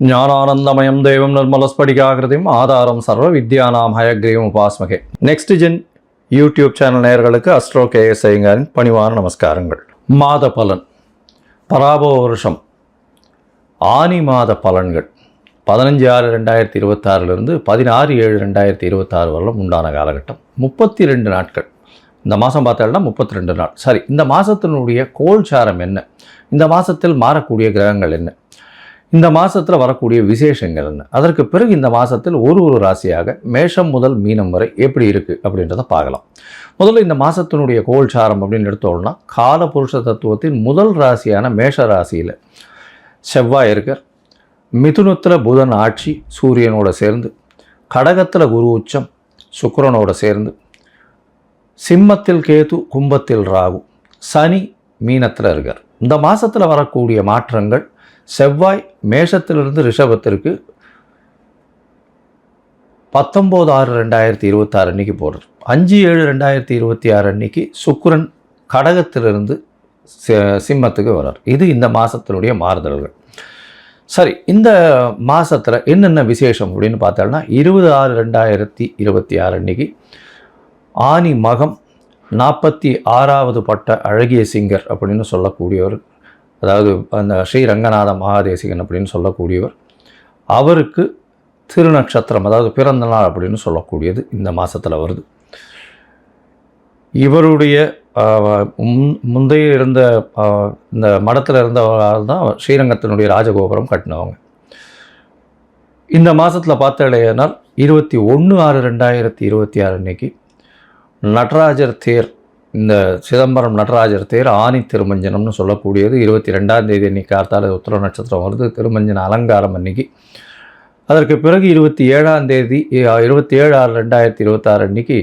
ஞானானந்தமயம் தேவம் நிர்மலஸ்படிகாகிருதியும் ஆதாரம் சர்வ வித்யானாம் ஹயக்ரீவம் உபாஸ்மகே. நெக்ஸ்ட் ஜென் யூடியூப் சேனல் நேயர்களுக்கு அஸ்ட்ரோ கேஎஸ் ஐயங்காரின் பணிவான நமஸ்காரங்கள். மாத பலன், பராபவ வருஷம் ஆனி மாத பலன்கள் 15/6/2026 16/7/2026 வரலும் உண்டான காலகட்டம் 32 நாட்கள். இந்த மாதம் பார்த்தோம்னா 32 நாள். சரி, இந்த மாதத்தினுடைய கோல்சாரம் என்ன, இந்த மாதத்தில் மாறக்கூடிய கிரகங்கள் என்ன, இந்த மாதத்தில் வரக்கூடிய விசேஷங்கள் என்ன, அதற்கு பிறகு இந்த மாதத்தில் ஒரு ராசியாக மேஷம் முதல் மீனம் வரை எப்படி இருக்குது அப்படின்றத பார்க்கலாம். முதல்ல இந்த மாதத்தினுடைய கோல்சாரம் அப்படின்னு எடுத்தோம்னா கால புருஷ தத்துவத்தின் முதல் ராசியான மேஷ ராசியில் செவ்வாய் இருக்கார். மிதுனத்தில் புதன் ஆட்சி சூரியனோட சேர்ந்து, கடகத்தில் குரு உச்சம் சுக்கிரனோட சேர்ந்து, சிம்மத்தில் கேது, கும்பத்தில் ராகு, சனி மீனத்தில் இருக்கார். இந்த மாதத்தில் வரக்கூடிய மாற்றங்கள், செவ்வாய் மேஷத்திலிருந்து ரிஷபத்திற்கு 19/6/2026 அன்னைக்கு போடுறார். 5/7/2026 அன்னைக்கு சுக்கிரன் கடகத்திலிருந்து சிம்மத்துக்கு வர்றார். இது இந்த மாதத்தினுடைய மாறுதல்கள். சரி, இந்த மாதத்தில் என்னென்ன விசேஷம் அப்படின்னு பார்த்தோம்னா 20/6/2026 அன்னைக்கு ஆனி மகம் 46வது பட்ட அழகிய சிங்கர் அப்படின்னு சொல்லக்கூடியவர், அதாவது அந்த ஸ்ரீரங்கநாத மகாதேசிகன் அப்படின்னு சொல்லக்கூடியவர், அவருக்கு திருநட்சத்திரம் அதாவது பிறந்த நாள் அப்படின்னு சொல்லக்கூடியது இந்த மாதத்தில் வருது. இவருடைய முந்தைய இருந்த இந்த மடத்தில் இருந்தவர்கள் தான் ஸ்ரீரங்கத்தினுடைய ராஜகோபுரம் கட்டினவங்க. இந்த மாதத்தில் பார்த்தேனால் 21/6/2026 அன்னைக்கு நடராஜர் தேர், இந்த சிதம்பரம் நடராஜர் தேர் ஆனி திருமஞ்சனம்னு சொல்லக்கூடியது 22ஆம் தேதி அன்றைக்கி கார்த்தால உத்திர நட்சத்திரம் வருது. திருமஞ்சன அலங்காரம் அன்னைக்கு. அதற்கு பிறகு 27ஆம் தேதி 27/6/2026 அன்னைக்கு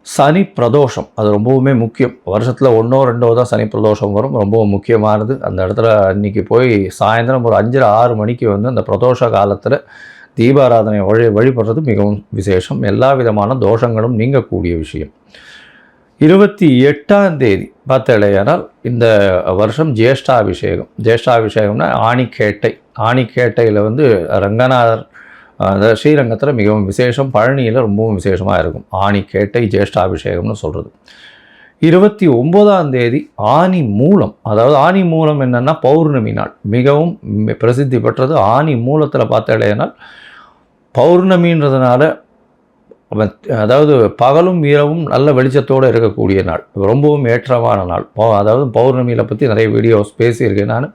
சனி பிரதோஷம். அது ரொம்பவுமே முக்கியம். வருஷத்தில் 1ஓ 2ஓ தான் சனி பிரதோஷம் வரும். ரொம்பவும் முக்கியமானது. அந்த இடத்துல அன்றைக்கி போய் சாயந்தரம் ஒரு 5:30-6 மணிக்கு வந்து அந்த பிரதோஷ காலத்தில் தீபாராதனை வழிபடுறது மிகவும் விசேஷம். எல்லா விதமான தோஷங்களும் நீங்கக்கூடிய விஷயம். 28ஆம் தேதி பார்த்தேனால் இந்த வருஷம் ஜேஷ்டாபிஷேகம். ஜேஷ்டாபிஷேகம்னா ஆணிக்கேட்டை. ஆணிக்கேட்டையில் வந்து ரங்கநாதர் ஸ்ரீரங்கத்தில் மிகவும் விசேஷம். பழனியில் ரொம்பவும் விசேஷமாக இருக்கும். ஆணிக்கேட்டை ஜேஷ்டாபிஷேகம்னு சொல்கிறது. 29ஆம் தேதி ஆனி மூலம். அதாவது ஆனி மூலம் என்னென்னா பௌர்ணமி நாள். மிகவும் பிரசித்தி பெற்றது. ஆனி மூலத்தில் பார்த்தேனால் பௌர்ணமின்றதுனால, அதாவது பகலும் இரவும் நல்ல வெளிச்சத்தோடு இருக்கக்கூடிய நாள், ரொம்பவும் ஏற்றமான நாள். அதாவது பௌர்ணமியில் பற்றி நிறைய வீடியோஸ் பேசியிருக்கேன் நான்.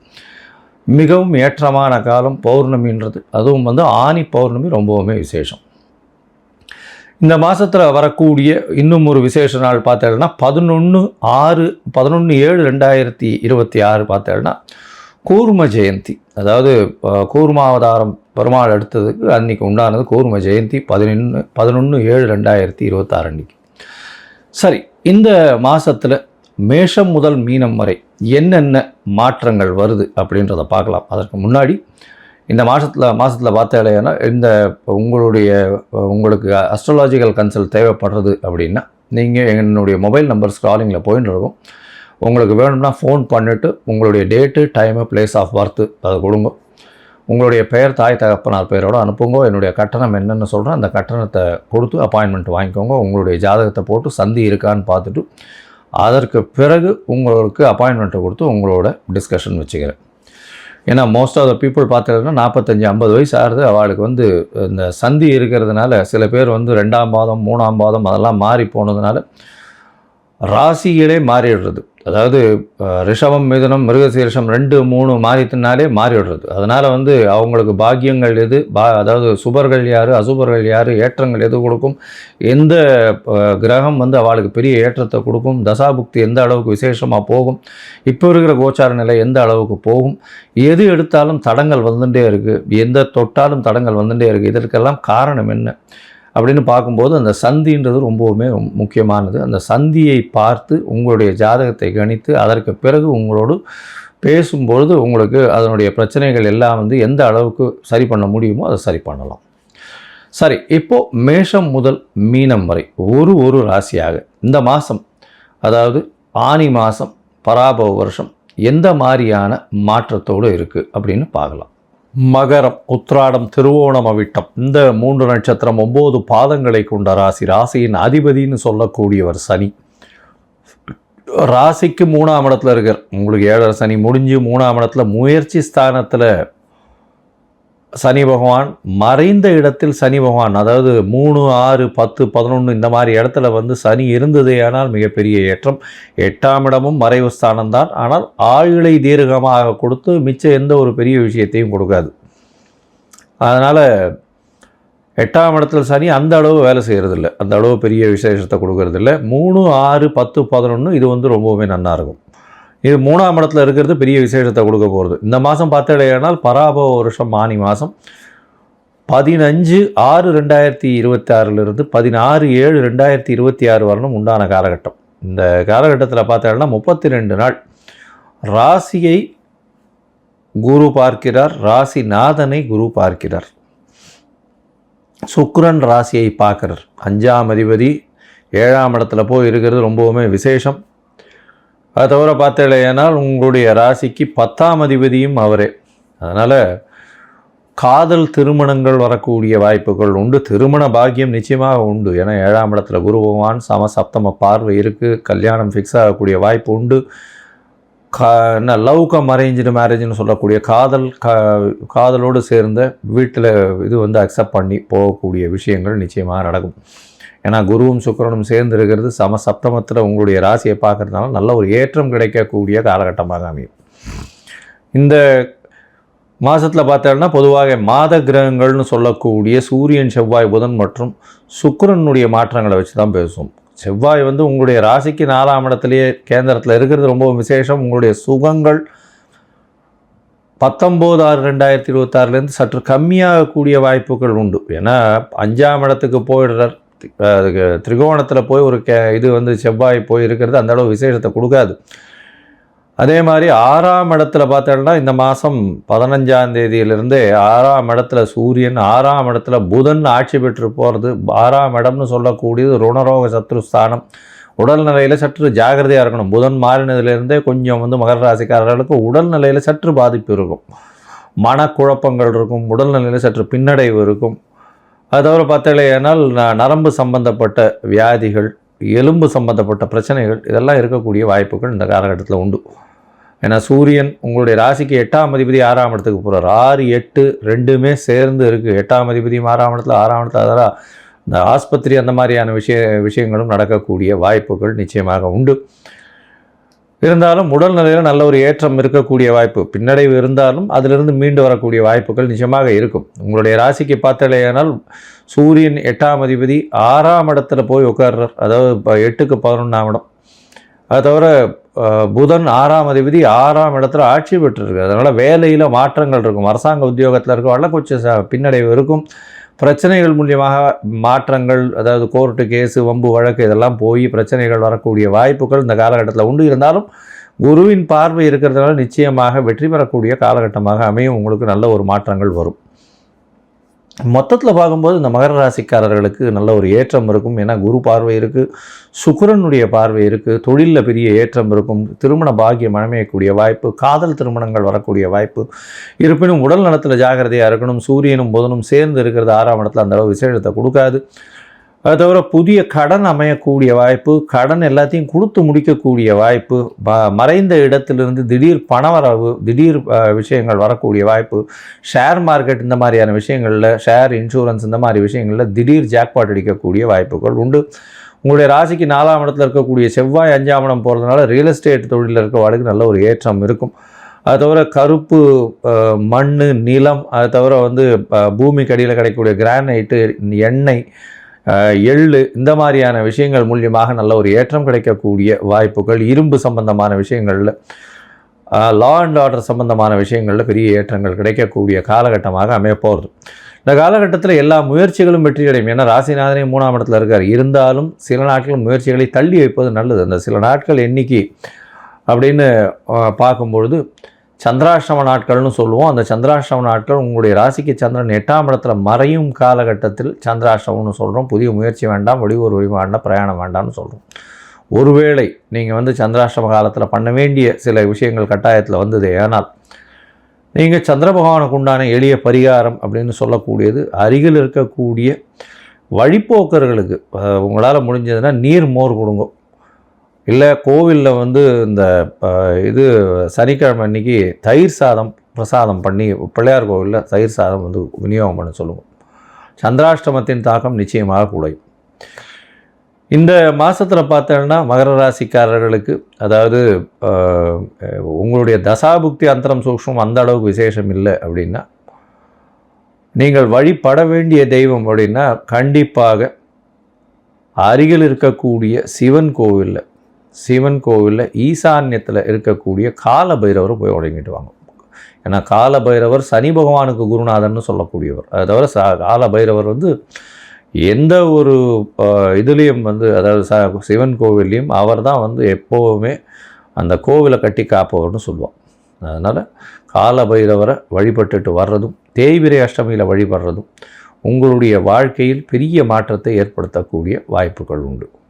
மிகவும் ஏற்றமான காலம் பௌர்ணமின்றது. அதுவும் வந்து ஆனி பௌர்ணமி ரொம்பவுமே விசேஷம். இந்த மாதத்தில் வரக்கூடிய இன்னும் ஒரு விசேஷ நாள் பார்த்தேன்னா 11/7/2026 பார்த்தேன்னா கூர்ம ஜெயந்தி. அதாவது கூர்மாவதாரம் பெருமாள் எடுத்ததுக்கு அன்றைக்கி உண்டானது கூர்ம ஜெயந்தி 11/7/2026 அன்றைக்கி. சரி, இந்த மாதத்தில் மேஷம் முதல் மீனம் வரை என்னென்ன மாற்றங்கள் வருது அப்படின்றத பார்க்கலாம். அதற்கு முன்னாடி இந்த மாதத்தில் பார்த்தேன்னா இந்த உங்களுக்கு அஸ்ட்ராலாஜிக்கல் கன்சல்ட் தேவைப்படுறது அப்படின்னா நீங்கள் என்னுடைய மொபைல் நம்பர் ஸ்க்ராலிங்கில் போயின்னு இருக்கும். உங்களுக்கு வேணும்னா ஃபோன் பண்ணிவிட்டு உங்களுடைய date, time, place of birth அதை கொடுங்க. உங்களுடைய பெயர், தாய் தகப்பனார் பெயரோடு அனுப்புங்க. என்னுடைய கட்டணம் என்னென்னு சொல்கிறேன், அந்த கட்டணத்தை கொடுத்து அப்பாயின்மெண்ட் வாங்கிக்கோங்க. உங்களுடைய ஜாதகத்தை போட்டு சந்தி இருக்கான்னு பார்த்துட்டு அதற்கு பிறகு உங்களுக்கு அப்பாயின்மெண்ட்டை கொடுத்து உங்களோட டிஸ்கஷன் வச்சுக்கிறேன். ஏன்னா மோஸ்ட் ஆஃப் த பீப்புள் பார்த்தீங்கன்னா 45-50 வயசு ஆகிறது. அவளுக்கு வந்து இந்த சந்தி இருக்கிறதுனால சில பேர் வந்து 2ஆம் பாதம் 3ஆம் பாதம் அதெல்லாம் மாறி போனதுனால ராசிகளே மாறிடுறது. அதாவது ரிஷபம், மிதுனம், மிருகசீரிஷம் 2, 3 மாறித்தினாலே மாறிவிடுறது. அதனால் வந்து அவங்களுக்கு பாக்கியங்கள் எது, அதாவது சுபர்கள் யார், அசுபர்கள் யார், ஏற்றங்கள் எது கொடுக்கும், எந்த கிரகம் வந்து அவளுக்கு பெரிய ஏற்றத்தை கொடுக்கும், தசாபுக்தி எந்த அளவுக்கு விசேஷமாக போகும், இப்போ இருக்கிற கோச்சார நிலை எந்த அளவுக்கு போகும், எது எடுத்தாலும் தடங்கள் வந்துட்டே இருக்குது, எந்த தொட்டாலும் தடங்கள் வந்துட்டே இருக்குது, இதற்கெல்லாம் காரணம் என்ன அப்படின்னு பார்க்கும்போது அந்த சந்தின்றது ரொம்பவுமே முக்கியமானது. அந்த சந்தியை பார்த்து உங்களுடைய ஜாதகத்தை கணித்து அதற்கு பிறகு உங்களோடு பேசும்பொழுது உங்களுக்கு அதனுடைய பிரச்சனைகள் எல்லாம் வந்து எந்த அளவுக்கு சரி பண்ண முடியுமோ அதை சரி பண்ணலாம். சரி, இப்போது மேஷம் முதல் மீனம் வரை ஒரு ராசியாக இந்த மாதம், அதாவது ஆனி மாதம் பராபவ வருஷம் எந்த மாதிரியான மாற்றத்தோடு இருக்குது அப்படின்னு பார்க்கலாம். மகரம், உத்திராடம், திருவோணம், அவிட்டம் இந்த 3 நட்சத்திரம் 9 பாதங்களை கொண்ட ராசி. ராசியின் அதிபதினு சொல்லக்கூடியவர் சனி. ராசிக்கு 3ஆம் இடத்துல இருக்கார். உங்களுக்கு 7 சனி முடிஞ்சு 3ஆம் இடத்துல முயற்சி ஸ்தானத்தில் சனி பகவான், மறைந்த இடத்தில் சனி பகவான், அதாவது 3, 6, 10, 11 இந்த மாதிரி இடத்துல சனி இருந்ததே ஆனால் மிகப்பெரிய ஏற்றம். 8ஆம் இடமும் மறைவு ஸ்தானம்தான், ஆனால் ஆயுளை தீர்க்கமாக கொடுத்து மிச்சம் எந்த ஒரு பெரிய விஷயத்தையும் கொடுக்காது. அதனால் 8ஆம் இடத்துல சனி அந்த அளவு வேலை செய்கிறதில்ல, அந்த அளவு பெரிய விசேஷத்தை கொடுக்கறதில்ல. 3, 6, 10, 11 இது ரொம்பவுமே நல்லாயிருக்கும். இது 3ஆம் இடத்துல இருக்கிறது பெரிய விசேஷத்தை கொடுக்க போகிறது. இந்த மாதம் பார்த்தடையானால் பராபவ வருஷம் ஆனி மாதம் 15/6/2026 16/7/2026 வரணும் உண்டான காலகட்டம். இந்த காலகட்டத்தில் பார்த்தோம்னா 32 நாள் ராசியை குரு பார்க்கிறார், ராசிநாதனை குரு பார்க்கிறார். சுக்கிரன் ராசியை பார்க்கிறார். 5ஆம் அதிபதி 7ஆம் இடத்துல போய் இருக்கிறது ரொம்பவுமே விசேஷம். அதை தவிர பார்த்தேனால் உங்களுடைய ராசிக்கு 10ஆம் அதிபதியும் அவரே. அதனால் காதல் திருமணங்கள் வரக்கூடிய வாய்ப்புகள் உண்டு. திருமண பாக்கியம் நிச்சயமாக உண்டு. ஏன்னா 7ஆம் இடத்துல குரு பகவான் சப்தம பார்வை இருக்குது. கல்யாணம் ஃபிக்ஸ் ஆகக்கூடிய வாய்ப்பு உண்டு. என்ன லவ் கம் அரேஞ்சு மேரேஜ்னு சொல்லக்கூடிய காதலோடு சேர்ந்த வீட்டில் இது அக்செப்ட் பண்ணி போகக்கூடிய விஷயங்கள் நிச்சயமாக நடக்கும். ஏன்னா குருவும் சுக்கிரனும் சேர்ந்து இருக்கிறது சப்தமத்தில் உங்களுடைய ராசியை பார்க்குறதுனால நல்ல ஒரு ஏற்றம் கிடைக்கக்கூடிய காலகட்டமாக அமையும். இந்த மாதத்தில் பார்த்தோம்னா பொதுவாக மாத கிரகங்கள்னு சொல்லக்கூடிய சூரியன், செவ்வாய், புதன் மற்றும் சுக்கிரனுடைய மாற்றங்களை வச்சு தான் பேசுவோம். செவ்வாய் உங்களுடைய ராசிக்கு 4ஆம் இடத்துலையே கேந்திரத்தில் இருக்கிறது ரொம்ப விசேஷம். உங்களுடைய சுகங்கள் 19/6/2026 சற்று கம்மியாகக்கூடிய வாய்ப்புகள் உண்டு. ஏன்னா 5ஆம் இடத்துக்கு போயிடுறார், திரிகோணத்தில் போய் ஒரு செவ்வாய் போய் இருக்கிறது அந்த அளவு விசேஷத்தை கொடுக்காது. அதே மாதிரி 6ஆம் இடத்துல பார்த்தோம்னா இந்த மாதம் 15ஆம் தேதியிலிருந்தே 6ஆம் இடத்துல சூரியன், 6ஆம் இடத்துல புதன் ஆட்சி பெற்று போகிறது. 6ஆம் இடம்னு சொல்லக்கூடியது ருணரோக சத்ருஸ்தானம். உடல்நிலையில் சற்று ஜாகிரதையாக இருக்கணும். புதன் மாறினதுலேருந்தே கொஞ்சம் மகர ராசிக்காரர்களுக்கு உடல்நிலையில் சற்று பாதிப்பு இருக்கும், மனக்குழப்பங்கள் இருக்கும், உடல்நிலையில் சற்று பின்னடைவு இருக்கும். அது தவிர பார்த்தலையானால் நரம்பு சம்பந்தப்பட்ட வியாதிகள், எலும்பு சம்பந்தப்பட்ட பிரச்சனைகள் இதெல்லாம் இருக்கக்கூடிய வாய்ப்புகள் இந்த காலகட்டத்தில் உண்டு. ஏன்னா சூரியன் உங்களுடைய ராசிக்கு 8ஆம் அதிபதி 6ஆம் இடத்துக்கு போகிறார். 6, 8 ரெண்டுமே சேர்ந்து இருக்குது. 8ஆம் அதிபதியும் 6ஆம் இடத்துல, 6ஆம் இடத்துல அதெல்லாம் இந்த ஆஸ்பத்திரி அந்த மாதிரியான விஷயங்களும் நடக்கக்கூடிய வாய்ப்புகள் நிச்சயமாக உண்டு. இருந்தாலும் உடல்நிலையில் நல்ல ஒரு ஏற்றம் இருக்கக்கூடிய வாய்ப்பு, பின்னடைவு இருந்தாலும் அதிலிருந்து மீண்டு வரக்கூடிய வாய்ப்புகள் நிச்சயமாக இருக்கும். உங்களுடைய ராசிக்கு பார்த்தலையானால் சூரியன் 8ஆம் அதிபதி 6ஆம் இடத்துல போய் உட்கார்றார், அதாவது 8க்கு 11ஆம் இடம். அது தவிர புதன் 6ஆம் அதிபதி 6ஆம் இடத்துல ஆட்சி பெற்றிருக்கு. அதனால் வேலையில் மாற்றங்கள் இருக்கும். அரசாங்க உத்தியோகத்தில் இருக்கவங்கள கொஞ்சம் பின்னடைவு இருக்கும். பிரச்சனைகள் மூலியமாக மாற்றங்கள், அதாவது கோர்ட்டு கேஸு, வம்பு வழக்கு இதெல்லாம் போய் பிரச்சனைகள் வரக்கூடிய வாய்ப்புகள் இந்த காலகட்டத்தில் உண்டு. இருந்தாலும் குருவின் பார்வை இருக்கிறதுனால நிச்சயமாக வெற்றி பெறக்கூடிய காலகட்டமாக அமையும். உங்களுக்கு நல்ல ஒரு மாற்றங்கள் வரும். மொத்தத்தில் பார்க்கும்போது இந்த மகர ராசிக்காரர்களுக்கு நல்ல ஒரு ஏற்றம் இருக்கும். ஏன்னா குரு பார்வை இருக்குது, சுக்கிரனுடைய பார்வை இருக்குது, தொழிலில் பெரிய ஏற்றம் இருக்கும், திருமண பாக்கியம் அமையக்கூடிய வாய்ப்பு, காதல் திருமணங்கள் வரக்கூடிய வாய்ப்பு. இருப்பினும் உடல் நலத்தில் ஜாகிரதையாக இருக்கணும். சூரியனும் புதனும் சேர்ந்து இருக்கிறது 6ஆம் இடத்துல அந்த அளவு விசேஷத்தை கொடுக்காது. அது தவிர புதிய கடன் அமையக்கூடிய வாய்ப்பு, கடன் எல்லாத்தையும் கொடுத்து முடிக்கக்கூடிய வாய்ப்பு, மறைந்த இடத்திலிருந்து திடீர் பணவரவு, திடீர் விஷயங்கள் வரக்கூடிய வாய்ப்பு, ஷேர் மார்க்கெட் இந்த மாதிரியான விஷயங்களில், ஷேர் இன்சூரன்ஸ் இந்த மாதிரி விஷயங்களில் திடீர் ஜாக்பாட் அடிக்கக்கூடிய வாய்ப்புகள் உண்டு. உங்களுடைய ராசிக்கு 4ஆம் இடத்துல இருக்கக்கூடிய செவ்வாய் 5ஆம் இடம் போகிறதுனால ரியல் எஸ்டேட் தொழிலில் இருக்கிறவர்களுக்கு நல்ல ஒரு ஏற்றம் இருக்கும். அது தவிர கருப்பு மண், நிலம், அது தவிர பூமிக்கு அடியில் கிடைக்கக்கூடிய கிரானைட்டு, எண்ணெய், எள்ளு இந்த மாதிரியான விஷயங்கள் மூலியமாக நல்ல ஒரு ஏற்றம் கிடைக்கக்கூடிய வாய்ப்புகள், இரும்பு சம்பந்தமான விஷயங்களில், லா அண்ட் ஆர்டர் சம்பந்தமான விஷயங்களில் பெரிய ஏற்றங்கள் கிடைக்கக்கூடிய காலகட்டமாக அமையப்போகிறது. இந்த காலகட்டத்தில் எல்லா முயற்சிகளும் வெற்றி அடையும். ஏன்னா ராசிநாதனே 3ஆம் இடத்துல இருக்கார். இருந்தாலும் சில நாட்கள் முயற்சிகளை தள்ளி வைப்பது நல்லது. அந்த சில நாட்கள் எண்ணிக்கை அப்படின்னு பார்க்கும்பொழுது சந்திராஷ்டம நாட்கள்னு சொல்லுவோம். அந்த சந்திராஷ்டம நாட்கள் உங்களுடைய ராசிக்கு சந்திரன் 8ஆம் இடத்துல மறையும் காலகட்டத்தில் சந்திராஷ்டமம்னு சொல்கிறோம். புதிய முயற்சி வேண்டாம், வெளியூர் வேண்டாம், பிரயாணம் வேண்டாம்னு சொல்கிறோம். ஒருவேளை நீங்கள் சந்திராஷ்டம காலத்தில் பண்ண வேண்டிய சில விஷயங்கள் கட்டாயத்தில் வந்தது. ஆனால் நீங்கள் சந்திர பகவானுக்கு உண்டான எளிய பரிகாரம் அப்படின்னு சொல்லக்கூடியது, அருகில் இருக்கக்கூடிய வழிப்போக்கர்களுக்கு உங்களால் முடிஞ்சதுன்னா நீர் மோர் கொடுங்க. இல்லை கோவிலில் வந்து இந்த இது சனிக்கிழமை அன்றைக்கி தயிர் சாதம் பிரசாதம் பண்ணி பிள்ளையார் கோவிலில் தயிர் சாதம் வந்து விநியோகம் பண்ண சொல்லுவோம். சந்திராஷ்டமத்தின் தாக்கம் நிச்சயமாக குறையும். இந்த மாதத்தில் பார்த்தோன்னா மகர ராசிக்காரர்களுக்கு, அதாவது உங்களுடைய தசாபுக்தி அந்தரம் சூக்ஷ்மம் அந்த அளவுக்கு விசேஷம் இல்லை அப்படின்னா, நீங்கள் வழிபட வேண்டிய தெய்வம் அப்படின்னா கண்டிப்பாக அருகில் இருக்கக்கூடிய சிவன் கோவிலில் ஈசான்யத்தில் இருக்கக்கூடிய கால பைரவரை போய் வணங்கிட்டு வாங்க. ஏன்னா கால பைரவர் சனி பகவானுக்கு குருநாதன்னு சொல்லக்கூடியவர். அதை தவிர கால பைரவர் வந்து எந்த ஒரு இதுலேயும் வந்து, அதாவது சிவன் கோவில்லையும் அவர் தான் வந்து எப்போவுமே அந்த கோவிலை கட்டி காப்பவர்னு சொல்லுவோம். அதனால் கால பைரவரை வழிபட்டுட்டு வர்றதும் தேய்பிரை அஷ்டமியில் வழிபடுறதும் உங்களுடைய வாழ்க்கையில் பெரிய மாற்றத்தை ஏற்படுத்தக்கூடிய வாய்ப்புகள் உண்டு.